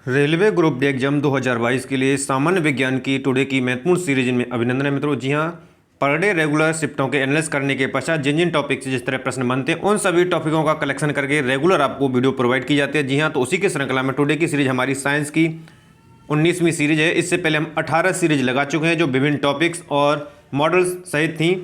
Railway group D exam 2022 के लिए सामान्य विज्ञान की टुडे की महत्वपूर्ण सीरीज में अभिनंदन है मित्रों। जी हाँ, पर डे रेगुलर शिफ्टों के एनालिसिस करने के पश्चात जिन जिन टॉपिक से जिस तरह प्रश्न बनते हैं उन सभी टॉपिकों का कलेक्शन करके रेगुलर आपको वीडियो प्रोवाइड की जाती है। जी हाँ, तो उसी की श्रृंखला में टुडे की सीरीज हमारी साइंस की 19वीं सीरीज है। इससे पहले हम 18 सीरीज लगा चुके हैं जो विभिन्न टॉपिक्स और मॉडल्स सहित थी।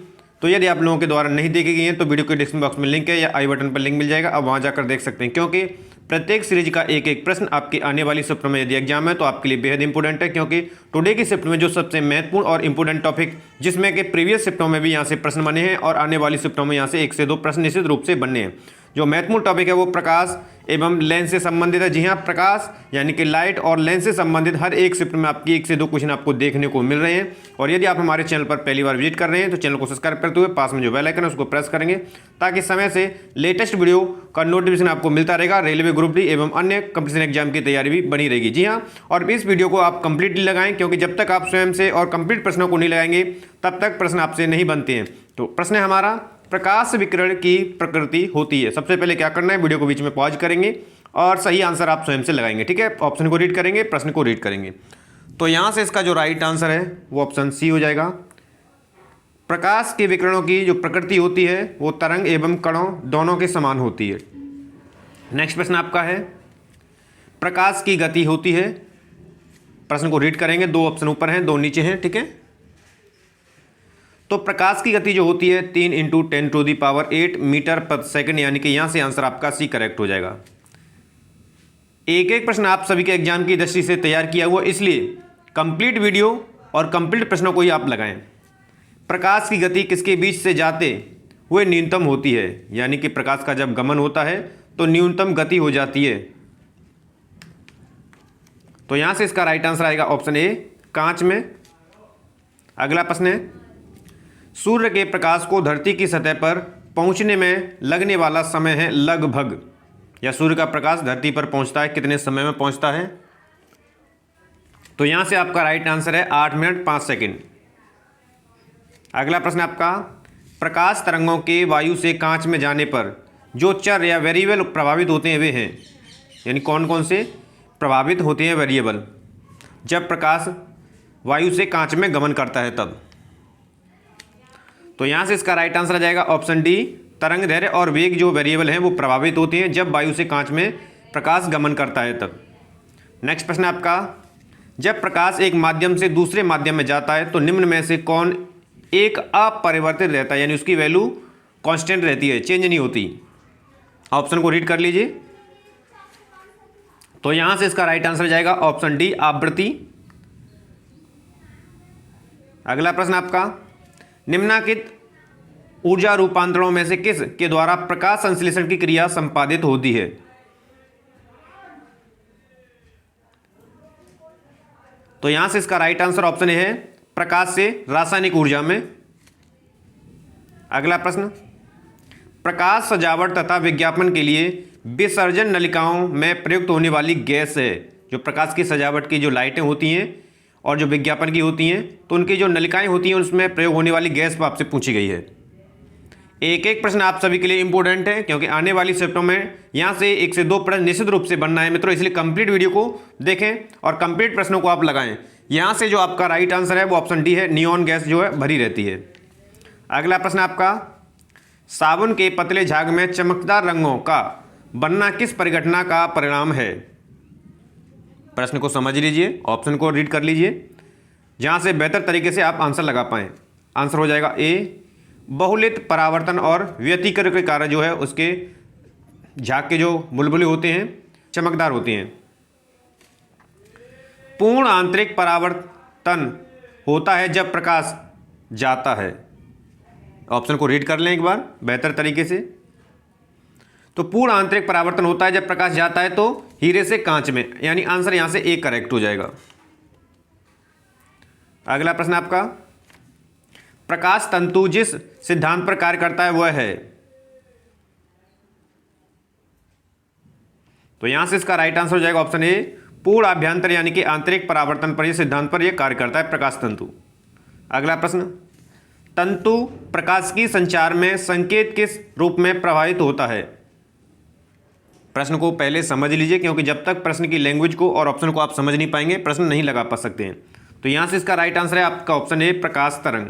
तो यदि आप लोगों के द्वारा नहीं देखी गई हैं तो वीडियो के डिस्क्रिप्शन बॉक्स में लिंक है या आई बटन पर लिंक मिल जाएगा, आप वहाँ जाकर देख सकते हैं। क्योंकि प्रत्येक सीरीज का एक एक प्रश्न आपकी आने वाली शिफ्ट में यदि एग्जाम है तो आपके लिए बेहद इंपॉर्टेंट है। क्योंकि टुडे की शिफ्ट में जो सबसे महत्वपूर्ण और इंपॉर्टेंट टॉपिक जिसमें कि प्रीवियस शिफ्टों में भी यहाँ से प्रश्न बने हैं और आने वाली शिफ्टों में यहाँ से 1 से 2 प्रश्न निश्चित रूप से बनने हैं। जो महत्वपूर्ण टॉपिक है वो प्रकाश एवं लेंस से संबंधित है। जी हाँ, प्रकाश यानी कि लाइट और लेंस से संबंधित हर एक शिफ्ट में आपकी 1 से 2 क्वेश्चन आपको देखने को मिल रहे हैं। और यदि आप हमारे चैनल पर पहली बार विजिट कर रहे हैं तो चैनल को सब्सक्राइब करते हुए पास में जो बेल आइकन है उसको प्रेस करेंगे ताकि समय से लेटेस्ट वीडियो का नोटिफिकेशन आपको मिलता रहेगा। रेलवे ग्रुप डी एवं अन्य कंपटीशन एग्जाम की तैयारी भी बनी रहेगी। जी हाँ, और इस वीडियो को आप कंप्लीटली लगाएं क्योंकि जब तक आप स्वयं से और कंप्लीट प्रश्नों को नहीं लगाएंगे तब तक प्रश्न आपसे नहीं बनते हैं। तो प्रश्न है हमारा, प्रकाश विकिरण की प्रकृति होती है। सबसे पहले क्या करना है, वीडियो को बीच में पॉज करेंगे और सही आंसर आप स्वयं से लगाएंगे। ठीक है, ऑप्शन को रीड करेंगे, प्रश्न को रीड करेंगे। तो यहाँ से इसका जो राइट आंसर है वो ऑप्शन सी हो जाएगा। प्रकाश के विकिरणों की जो प्रकृति होती है वो तरंग एवं कणों दोनों के समान होती है। नेक्स्ट प्रश्न आपका है, प्रकाश की गति होती है। प्रश्न को रीड करेंगे, 2 ऑप्शन ऊपर हैं 2 नीचे हैं। ठीक है, तो प्रकाश की गति जो होती है 3 × 10⁸ मीटर प्रति सेकंड, यानी कि यहां से आंसर आपका सी करेक्ट हो जाएगा। एक एक प्रश्न आप सभी के एग्जाम की दृष्टि से तैयार किया हुआ, इसलिए कंप्लीट वीडियो और कंप्लीट प्रश्नों को ही आप लगाएं। प्रकाश की गति किसके बीच से जाते हुए न्यूनतम होती है, यानी कि प्रकाश का जब गमन होता है तो न्यूनतम गति हो जाती है। तो यहां से इसका राइट आंसर आएगा ऑप्शन ए, कांच में। अगला प्रश्न है, सूर्य के प्रकाश को धरती की सतह पर पहुंचने में लगने वाला समय है लगभग, या सूर्य का प्रकाश धरती पर पहुंचता है कितने समय में पहुंचता है। तो यहां से आपका राइट आंसर है 8 मिनट 5 सेकंड। अगला प्रश्न आपका, प्रकाश तरंगों के वायु से कांच में जाने पर जो चर या वेरिएबल प्रभावित होते हैं वे हैं, यानी कौन कौन से प्रभावित होते हैं वेरिएबल जब प्रकाश वायु से कांच में गमन करता है तब। तो यहाँ से इसका राइट आंसर आ जाएगा ऑप्शन डी, तरंग दैर्ध्य और वेग जो वेरिएबल हैं वो प्रभावित होते हैं जब वायु से कांच में प्रकाश गमन करता है तब। नेक्स्ट प्रश्न आपका, जब प्रकाश एक माध्यम से दूसरे माध्यम में जाता है तो निम्न में से कौन एक अपरिवर्तित रहता है, यानी उसकी वैल्यू कांस्टेंट रहती है, चेंज नहीं होती। ऑप्शन को रीड कर लीजिए। तो यहाँ से इसका राइट आंसर जाएगा ऑप्शन डी, आवृत्ति। अगला प्रश्न आपका, निम्नलिखित ऊर्जा रूपांतरणों में से किस के द्वारा प्रकाश संश्लेषण की क्रिया संपादित होती है। तो यहां से इसका राइट आंसर ऑप्शन ए है, प्रकाश से रासायनिक ऊर्जा में। अगला प्रश्न, प्रकाश सजावट तथा विज्ञापन के लिए विसर्जन नलिकाओं में प्रयुक्त होने वाली गैस है। जो प्रकाश की सजावट की जो लाइटें होती हैं और जो विज्ञापन की होती हैं तो उनकी जो नलिकाएं होती हैं उसमें प्रयोग होने वाली गैस पर आपसे पूछी गई है। एक एक प्रश्न आप सभी के लिए इंपॉर्टेंट है क्योंकि आने वाली शिफ्टों में यहाँ से 1 से 2 प्रश्न निश्चित रूप से बनना है मित्रों, इसलिए कंप्लीट वीडियो को देखें और कंप्लीट प्रश्नों को आप लगाएं। यहाँ से जो आपका राइट आंसर है वो ऑप्शन डी है, नियॉन गैस जो है भरी रहती है। अगला प्रश्न आपका, साबुन के पतले झाग में चमकदार रंगों का बनना किस परिघटना का परिणाम है। प्रश्न को समझ लीजिए, ऑप्शन को रीड कर लीजिए जहाँ से बेहतर तरीके से आप आंसर लगा पाएँ। आंसर हो जाएगा ए, बहुलित परावर्तन और व्यतिकरण के कारण जो है उसके झाग के जो बुलबुले होते हैं चमकदार होते हैं। पूर्ण आंतरिक परावर्तन होता है जब प्रकाश जाता है। ऑप्शन को रीड कर लें एक बार बेहतर तरीके से। तो पूर्ण आंतरिक परावर्तन होता है जब प्रकाश जाता है तो हीरे से कांच में, यानी आंसर यहां से ए करेक्ट हो जाएगा। अगला प्रश्न आपका, प्रकाश तंतु जिस सिद्धांत पर कार्य करता है वह है। तो यहां से इसका राइट आंसर हो जाएगा ऑप्शन ए, पूर्ण आभ्यंतर यानी कि आंतरिक परावर्तन पर यह सिद्धांत पर यह कार्य करता है प्रकाश तंतु। अगला प्रश्न, तंतु प्रकाश की संचार में संकेत किस रूप में प्रभावित होता है। प्रश्न को पहले समझ लीजिए, क्योंकि जब तक प्रश्न की लैंग्वेज को और ऑप्शन को आप समझ नहीं पाएंगे प्रश्न नहीं लगा पा सकते हैं। तो यहाँ से इसका राइट आंसर है आपका ऑप्शन ए, प्रकाश तरंग।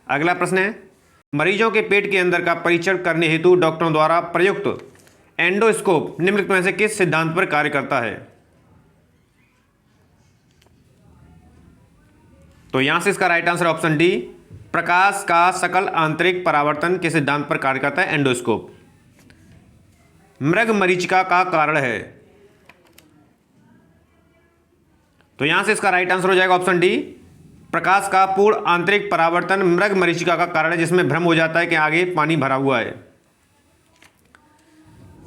अगला प्रश्न है, मरीजों के पेट के अंदर का परीक्षण करने हेतु डॉक्टरों द्वारा प्रयुक्त एंडोस्कोप निम्नलिखित में से किस सिद्धांत पर कार्य करता है? तो यहां से इसका राइट आंसर ऑप्शन डी, प्रकाश का सकल आंतरिक परावर्तन के सिद्धांत पर कार्य करता है एंडोस्कोप। मृग मरीचिका का कारण है? तो यहां से इसका राइट आंसर हो जाएगा ऑप्शन डी, प्रकाश का पूर्ण आंतरिक परावर्तन मृग मरीचिका का कारण है, जिसमें भ्रम हो जाता है कि आगे पानी भरा हुआ है।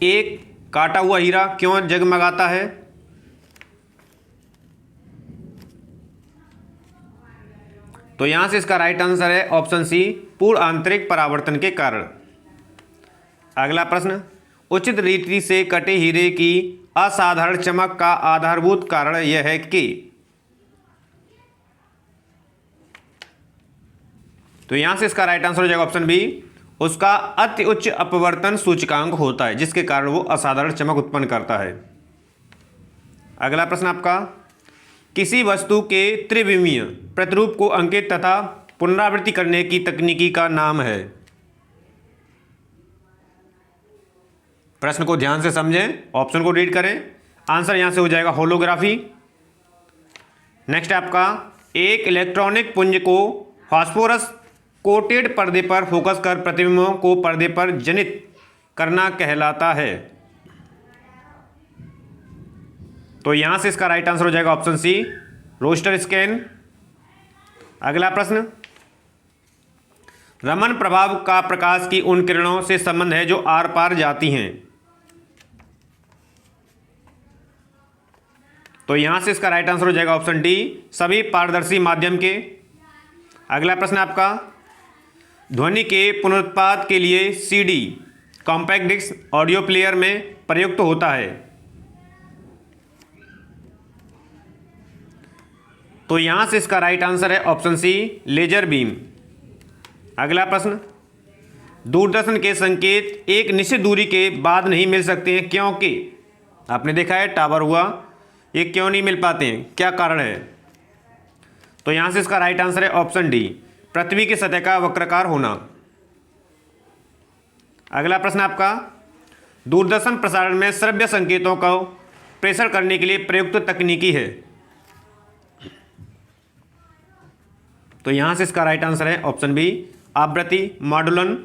एक काटा हुआ हीरा क्यों जगमगाता है? तो यहां से इसका राइट आंसर है ऑप्शन सी, पूर्ण आंतरिक परावर्तन के कारण। अगला प्रश्न, उचित रीति से कटे हीरे की असाधारण चमक का आधारभूत कारण यह है कि? तो यहां से इसका राइट आंसर हो जाएगा ऑप्शन बी, उसका अति उच्च अपवर्तन सूचकांक होता है, जिसके कारण वो असाधारण चमक उत्पन्न करता है। अगला प्रश्न आपका, किसी वस्तु के त्रिविमीय प्रतिरूप को अंकित तथा पुनरावृत्ति करने की तकनीकी का नाम है? प्रश्न को ध्यान से समझें, ऑप्शन को रीड करें। आंसर यहां से हो जाएगा होलोग्राफी। नेक्स्ट आपका, एक इलेक्ट्रॉनिक पुंज को फास्फोरस कोटेड पर्दे पर फोकस कर प्रतिबिंबों को पर्दे पर जनित करना कहलाता है। तो यहां से इसका राइट आंसर हो जाएगा ऑप्शन सी, रोस्टर स्कैन। अगला प्रश्न, रमन प्रभाव का प्रकाश की उन किरणों से संबंध है जो आर पार जाती हैं? तो यहां से इसका राइट आंसर हो जाएगा ऑप्शन डी, सभी पारदर्शी माध्यम के। अगला प्रश्न आपका, ध्वनि के पुनरुत्पाद के लिए CD compact disc audio player में प्रयुक्त होता है? तो यहां से इसका राइट आंसर है ऑप्शन सी, लेजर बीम। अगला प्रश्न, दूरदर्शन के संकेत एक निश्चित दूरी के बाद नहीं मिल सकते हैं क्योंकि? आपने देखा है टावर हुआ, ये क्यों नहीं मिल पाते हैं, क्या कारण है? तो यहां से इसका राइट आंसर है ऑप्शन डी, पृथ्वी की सतह का वक्राकार होना। अगला प्रश्न आपका, दूरदर्शन प्रसारण में श्रव्य संकेतों को प्रेषण करने के लिए प्रयुक्त तकनीकी है? तो यहां से इसका राइट आंसर है ऑप्शन बी, आवृत्ति मॉड्यूलन।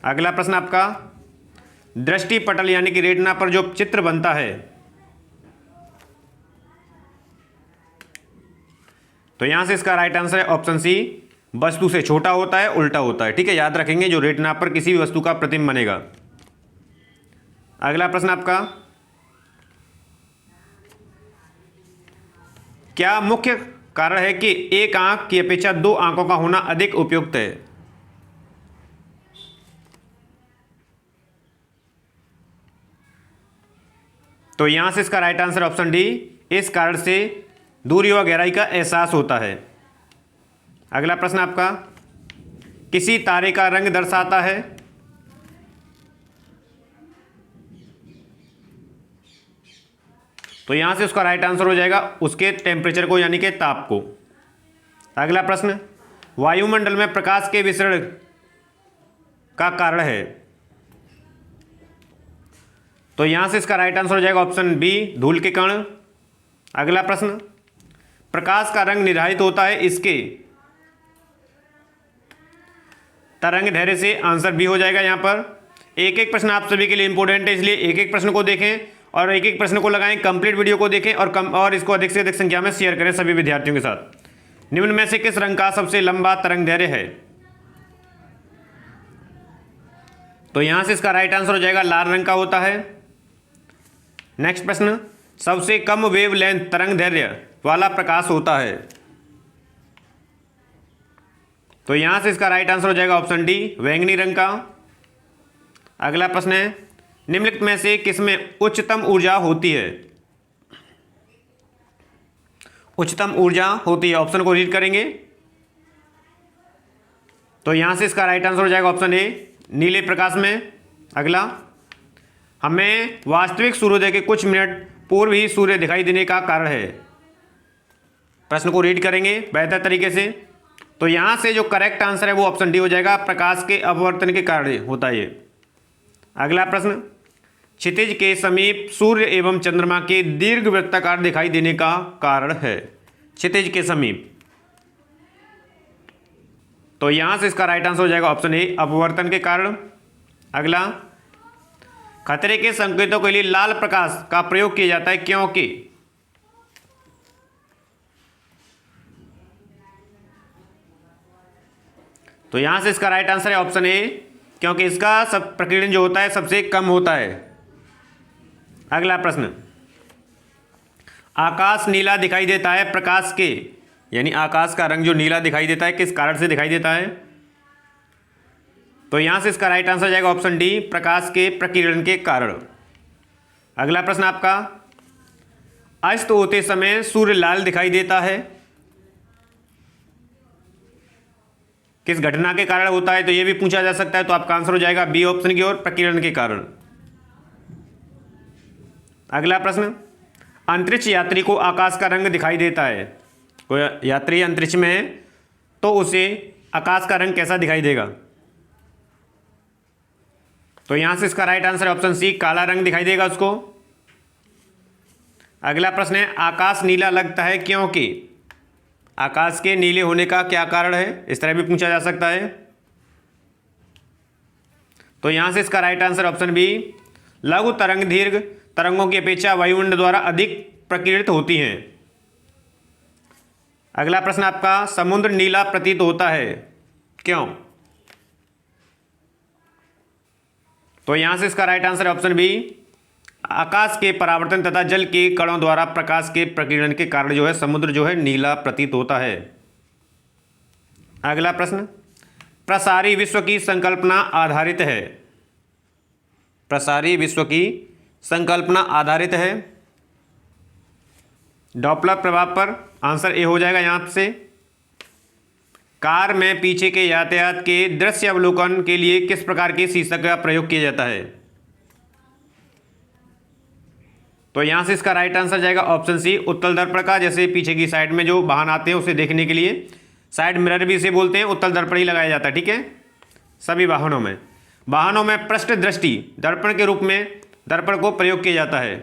अगला प्रश्न आपका, दृष्टि पटल यानी कि रेटिना पर जो चित्र बनता है? तो यहां से इसका राइट आंसर है ऑप्शन सी, वस्तु से छोटा होता है, उल्टा होता है। ठीक है, याद रखेंगे, जो रेटिना पर किसी भी वस्तु का प्रतिबिंब बनेगा। अगला प्रश्न आपका, क्या मुख्य कारण है कि एक आंख की अपेक्षा दो आंखों का होना अधिक उपयुक्त है? तो यहां से इसका राइट आंसर ऑप्शन डी, इस कारण से दूरी व गहराई का एहसास होता है। अगला प्रश्न आपका, किसी तारे का रंग दर्शाता है? तो यहां से उसका राइट आंसर हो जाएगा उसके टेम्परेचर को यानी कि ताप को। अगला प्रश्न, वायुमंडल में प्रकाश के विसरण का कारण है? तो यहां से इसका राइट आंसर हो जाएगा ऑप्शन बी, धूल के कण। अगला प्रश्न, प्रकाश का रंग निर्धारित होता है इसके तरंग दैर्घ्य से? आंसर बी हो जाएगा। यहां पर एक एक प्रश्न आप सभी के लिए इंपॉर्टेंट है, इसलिए एक एक प्रश्न को देखें और एक एक प्रश्न को लगाएं, कंप्लीट वीडियो को देखें और इसको अधिक से अधिक संख्या में शेयर करें सभी विद्यार्थियों के साथ। निम्न में से किस रंग का सबसे लंबा तरंग दैर्घ्य है? तो यहां से इसका राइट आंसर हो जाएगा लाल रंग का होता है। नेक्स्ट प्रश्न, सबसे कम वेवलेंथ तरंग दैर्घ्य वाला प्रकाश होता है? तो यहां से इसका राइट आंसर हो जाएगा ऑप्शन डी, बैंगनी रंग का। अगला प्रश्न है, निम्नलिखित में से किसमें उच्चतम ऊर्जा होती है? उच्चतम ऊर्जा होती है, ऑप्शन को रीड करेंगे। तो यहां से इसका राइट आंसर हो जाएगा ऑप्शन ए, नीले प्रकाश में। अगला, हमें वास्तविक सूर्योदय के कुछ मिनट पूर्व ही सूर्य दिखाई देने का कारण है। प्रश्न को रीड करेंगे बेहतर तरीके से। तो यहां से जो करेक्ट आंसर है वो ऑप्शन डी हो जाएगा, प्रकाश के अपवर्तन के कारण होता है ये। अगला प्रश्न, क्षितिज के समीप सूर्य एवं चंद्रमा के दीर्घ वृत्ताकार दिखाई देने का कारण है। क्षितिज के समीप, तो यहां से इसका राइट आंसर हो जाएगा ऑप्शन ए, अपवर्तन के कारण। अगला, खतरे के संकेतों के लिए लाल प्रकाश का प्रयोग किया जाता है क्योंकि, तो यहां से इसका राइट आंसर है ऑप्शन ए, क्योंकि इसका सब प्रकीर्णन जो होता है सबसे कम होता है। अगला प्रश्न, आकाश नीला दिखाई देता है प्रकाश के, यानी आकाश का रंग जो नीला दिखाई देता है किस कारण से दिखाई देता है? तो यहां से इसका राइट आंसर जाएगा ऑप्शन डी, प्रकाश के प्रकीर्णन के कारण। अगला प्रश्न आपका, अस्त होते समय सूर्य लाल दिखाई देता है, किस घटना के कारण होता है? तो यह भी पूछा जा सकता है, तो आपका आंसर हो जाएगा बी ऑप्शन की ओर, प्रकीर्णन के कारण। अगला प्रश्न, अंतरिक्ष यात्री को आकाश का रंग दिखाई देता है, कोई यात्री अंतरिक्ष में है तो उसे आकाश का रंग कैसा दिखाई देगा? तो यहां से इसका राइट आंसर है ऑप्शन सी, काला रंग दिखाई देगा उसको। अगला प्रश्न है, आकाश नीला लगता है क्योंकि, आकाश के नीले होने का क्या कारण है? इस तरह भी पूछा जा सकता है। तो यहां से इसका राइट आंसर ऑप्शन बी, लघु तरंग दीर्घ तरंगों की अपेक्षा वायुमंडल द्वारा अधिक प्रकीर्णित होती हैं। अगला प्रश्न आपका, समुद्र नीला प्रतीत होता है क्यों? तो यहां से इसका राइट आंसर ऑप्शन बी, आकाश के परावर्तन तथा जल के कणों द्वारा प्रकाश के प्रकीर्णन के कारण जो है समुद्र जो है नीला प्रतीत होता है। अगला प्रश्न, प्रसारी विश्व की संकल्पना आधारित है, प्रसारी विश्व की संकल्पना आधारित है डॉपलर प्रभाव पर, आंसर ए हो जाएगा यहां से। कार में पीछे के यातायात के दृश्य अवलोकन के लिए किस प्रकार के शीर्षक का प्रयोग किया जाता है? तो यहां से इसका राइट आंसर जाएगा ऑप्शन सी, उत्तल दर्पण का, जैसे पीछे की साइड में जो वाहन आते हैं उसे देखने के लिए साइड मिरर भी इसे बोलते हैं, उत्तल दर्पण ही लगाया जाता है। ठीक है, सभी वाहनों में पृष्ठ दृष्टि दर्पण के रूप में दर्पण को प्रयोग किया जाता है।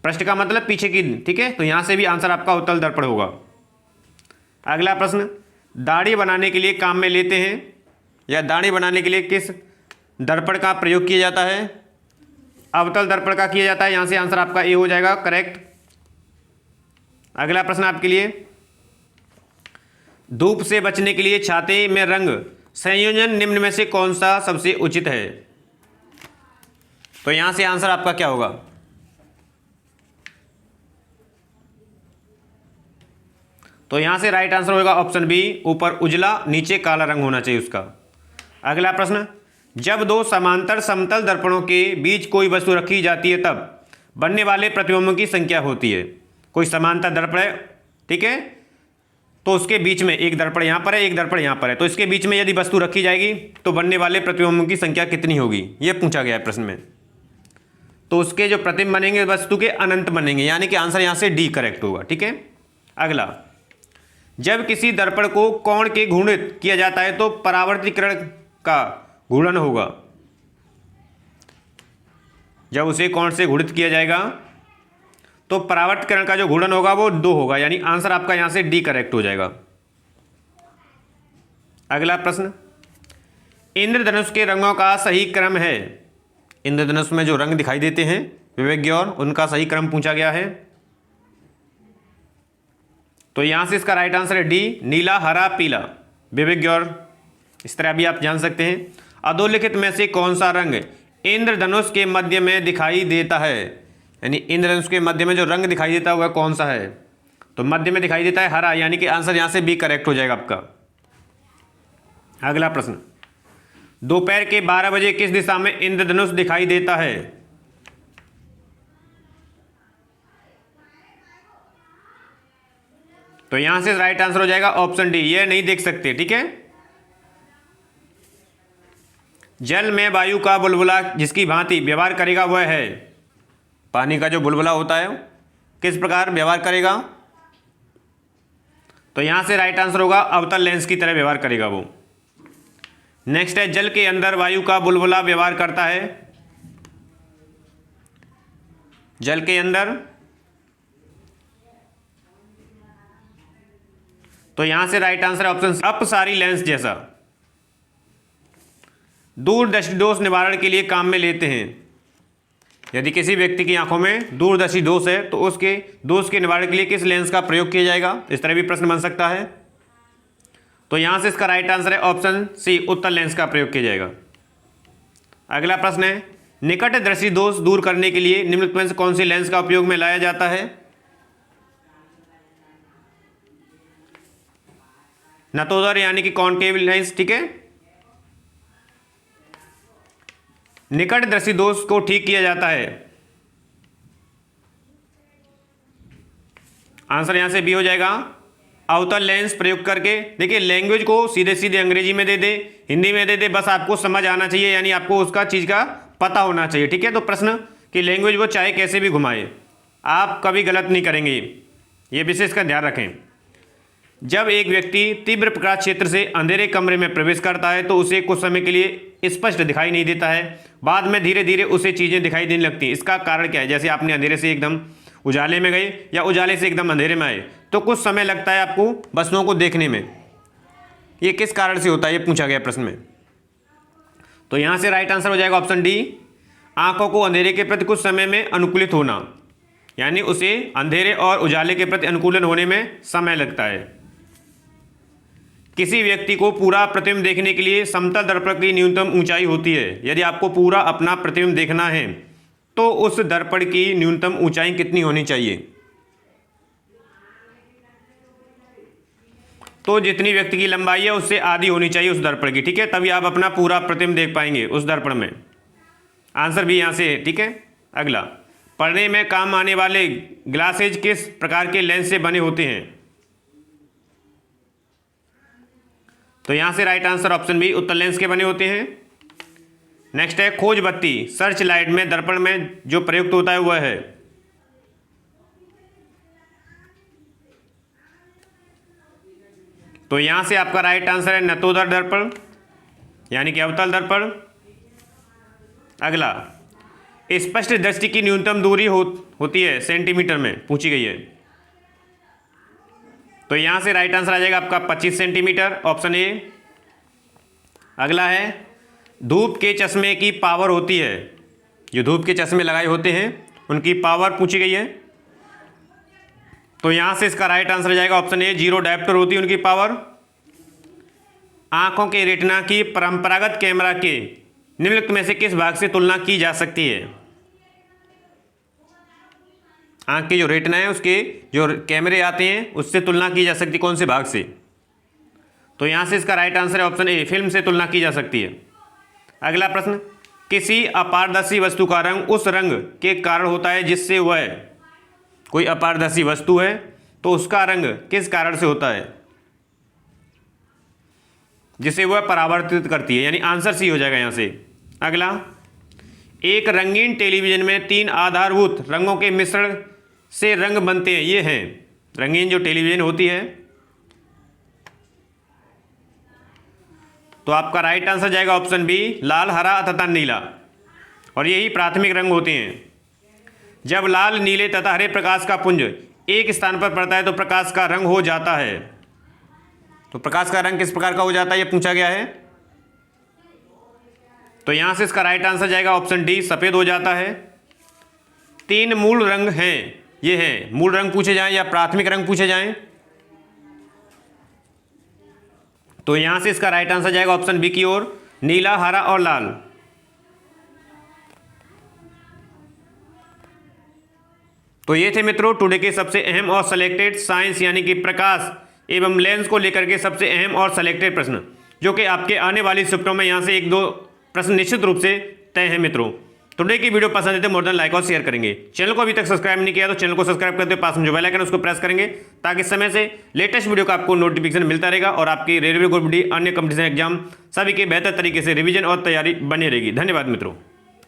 पृष्ठ का मतलब पीछे की, ठीक है, तो यहां से भी आंसर आपका उत्तल दर्पण होगा। अगला प्रश्न, दाढ़ी बनाने के लिए काम में लेते हैं या दाढ़ी बनाने के लिए किस दर्पण का प्रयोग किया जाता है? अवतल दर्पण का किया जाता है, यहां से आंसर आपका ए हो जाएगा करेक्ट। अगला प्रश्न आपके लिए, धूप से बचने के लिए छाते में रंग संयोजन निम्न में से कौन सा सबसे उचित है? तो यहां से आंसर आपका क्या होगा? तो यहां से राइट आंसर होगा ऑप्शन बी, ऊपर उजला नीचे काला रंग होना चाहिए उसका। अगला प्रश्न, जब दो समांतर समतल दर्पणों के बीच कोई वस्तु रखी जाती है तब बनने वाले प्रतिबिंबों की संख्या होती है। कोई समांतर दर्पण है, ठीक है, तो उसके बीच में एक दर्पण यहाँ पर है, एक दर्पण यहाँ पर है, तो इसके बीच में यदि वस्तु रखी जाएगी तो बनने वाले प्रतिबिंबों की संख्या कितनी होगी, ये पूछा गया है प्रश्न में। तो उसके जो प्रतिबिंब बनेंगे वस्तु के अनंत बनेंगे, यानी कि आंसर यहाँ से डी करेक्ट होगा। ठीक है, अगला, जब किसी दर्पण को कोण के घूर्णित किया जाता है तो परावर्तीकरण का घूर्णन होगा। जब उसे कोण से घूर्णित किया जाएगा तो परावर्तकरण का जो घूर्णन होगा वो 2 होगा, यानी आंसर आपका यहां से डी करेक्ट हो जाएगा। अगला प्रश्न, इंद्रधनुष के रंगों का सही क्रम है। इंद्रधनुष में जो रंग दिखाई देते हैं विवेक और उनका सही क्रम पूछा गया है। तो यहां से इसका राइट आंसर है डी, नीला हरा पीला विवेक और, इस तरह भी आप जान सकते हैं। अधोलिखित में से कौन सा रंग इंद्रधनुष के मध्य में दिखाई देता है? यानी इंद्रधनुष के मध्य में जो रंग दिखाई देता है वह कौन सा है? तो मध्य में दिखाई देता है हरा, यानी कि आंसर यहां से बी करेक्ट हो जाएगा आपका। अगला प्रश्न, दोपहर के 12 बजे किस दिशा में इंद्रधनुष दिखाई देता है? तो यहां से राइट आंसर हो जाएगा ऑप्शन डी, ये नहीं देख सकते। ठीक है, जल में वायु का बुलबुला जिसकी भांति व्यवहार करेगा वह है। पानी का जो बुलबुला होता है किस प्रकार व्यवहार करेगा? तो यहां से राइट आंसर होगा अवतल लेंस की तरह व्यवहार करेगा वो। नेक्स्ट है जल के अंदर वायु का बुलबुला व्यवहार करता है। जल के अंदर, तो यहां से राइट आंसर ऑप्शन अपसारी लेंस जैसा। दूरदर्शी दोष निवारण के लिए काम में लेते हैं। यदि किसी व्यक्ति की आंखों में दूरदर्शी दोष है तो उसके दोष के निवारण के लिए किस लेंस का प्रयोग किया जाएगा? इस तरह भी प्रश्न बन सकता है। तो यहां से इसका राइट आंसर है ऑप्शन सी, उत्तल लेंस का प्रयोग किया जाएगा। अगला प्रश्न है निकट दृष्टि दोष दूर करने के लिए निम्नलिखित में से कौन सी लेंस का उपयोग में लाया जाता है? नतोदर यानी कि कॉनकेव लेंस, ठीक है। निकट दृष्टि दोष को ठीक किया जाता है। आंसर यहां से बी हो जाएगा, अवतल लेंस प्रयोग करके। देखिए लैंग्वेज को सीधे सीधे अंग्रेजी में दे दे, हिंदी में दे दे, बस आपको समझ आना चाहिए, यानी आपको उसका चीज़ का पता होना चाहिए, ठीक है। तो प्रश्न की लैंग्वेज वो चाहे कैसे भी घुमाए, आप कभी गलत नहीं करेंगे, ये विशेष का ध्यान रखें। जब एक व्यक्ति तीव्र प्रकाश क्षेत्र से अंधेरे कमरे में प्रवेश करता है तो उसे कुछ समय के लिए स्पष्ट दिखाई नहीं देता है, बाद में धीरे धीरे उसे चीज़ें दिखाई देने लगती हैं। इसका कारण क्या है? जैसे आपने अंधेरे से एकदम उजाले में गए या उजाले से एकदम अंधेरे में आए तो कुछ समय लगता है आपको वस्तुओं को देखने में। ये किस कारण से होता है, ये पूछा गया प्रश्न में। तो यहाँ से राइट आंसर हो जाएगा ऑप्शन डी, आंखों को अंधेरे के प्रति कुछ समय में अनुकूलित होना, यानी उसे अंधेरे और उजाले के प्रति अनुकूलन होने में समय लगता है। किसी व्यक्ति को पूरा प्रतिबिंब देखने के लिए समतल दर्पण की न्यूनतम ऊंचाई होती है। यदि आपको पूरा अपना प्रतिबिंब देखना है तो उस दर्पण की न्यूनतम ऊंचाई कितनी होनी चाहिए? तो जितनी व्यक्ति की लंबाई है उससे आधी होनी चाहिए उस दर्पण की, ठीक है, तभी आप अपना पूरा प्रतिबिंब देख पाएंगे उस दर्पण में। आंसर भी यहां से है, ठीक है। अगला, पढ़ने में काम आने वाले ग्लासेज किस प्रकार के लेंस से बने होते हैं? तो यहां से राइट आंसर ऑप्शन बी, उत्तल लेंस के बने होते हैं। नेक्स्ट है खोज बत्ती सर्च लाइट में दर्पण में जो प्रयुक्त होता है वह है। तो यहां से आपका राइट आंसर है नतोदर दर्पण, यानी कि अवतल दर्पण। अगला, स्पष्ट दृष्टि की न्यूनतम दूरी होती है सेंटीमीटर में, पूछी गई है। तो यहां से राइट आंसर आ जाएगा आपका 25 सेंटीमीटर, ऑप्शन ए। अगला है धूप के चश्मे की पावर होती है, जो धूप के चश्मे लगाए होते हैं उनकी पावर पूछी गई है। तो यहां से इसका राइट आंसर आ जाएगा ऑप्शन ए, 0 डायप्टर होती है उनकी पावर। आंखों के रेटिना की परंपरागत कैमरा के निम्नलिखित में से किस भाग से तुलना की जा सकती है? आंख की जो रेटिना है उसके जो कैमरे आते हैं उससे तुलना की जा सकती है, कौन से भाग से? तो यहां से इसका राइट आंसर है ऑप्शन ए, फिल्म से तुलना की जा सकती है। अगला प्रश्न, किसी अपारदर्शी वस्तु का रंग उस रंग के कारण होता है जिससे वह, कोई अपारदर्शी वस्तु है तो उसका रंग किस कारण से होता है? जिसे वह परावर्तित करती है, यानी आंसर सी हो जाएगा यहां से। अगला, एक रंगीन टेलीविजन में 3 आधारभूत रंगों के मिश्रण से रंग बनते हैं, ये हैं रंगीन जो टेलीविजन होती है। तो आपका राइट आंसर जाएगा ऑप्शन बी, लाल, हरा तथा नीला, और यही प्राथमिक रंग होते हैं। जब लाल, नीले तथा हरे प्रकाश का पुंज एक स्थान पर पड़ता है तो प्रकाश का रंग हो जाता है। तो प्रकाश का रंग किस प्रकार का हो जाता है, ये पूछा गया है। तो यहां से इसका राइट आंसर जाएगा ऑप्शन डी, सफेद हो जाता है। 3 मूल रंग हैं, ये हैं मूल रंग पूछे जाएं या प्राथमिक रंग पूछे जाएं, तो यहां से इसका राइट आंसर जाएगा ऑप्शन बी की ओर, नीला, हरा और लाल। तो ये थे मित्रों टुडे के सबसे अहम और सेलेक्टेड साइंस यानी कि प्रकाश एवं लेंस को लेकर के सबसे अहम और सेलेक्टेड प्रश्न, जो कि आपके आने वाली शिफ्टों में यहां से 1-2 प्रश्न निश्चित रूप से तय हैं मित्रों। टुडे की वीडियो पसंद है तो मोर देन लाइक और शेयर करेंगे। चैनल को अभी तक सब्सक्राइब नहीं किया तो चैनल को सब्सक्राइब करते हुए पास में जो बेल आइकन है उसको प्रेस करेंगे, ताकि समय से लेटेस्ट वीडियो का आपको नोटिफिकेशन मिलता रहेगा और आपकी रेलवे ग्रुप डी अन्य कंपटीशन एग्जाम सभी के बेहतर तरीके से रिवीजन और तैयारी बनी रहेगी। धन्यवाद मित्रों।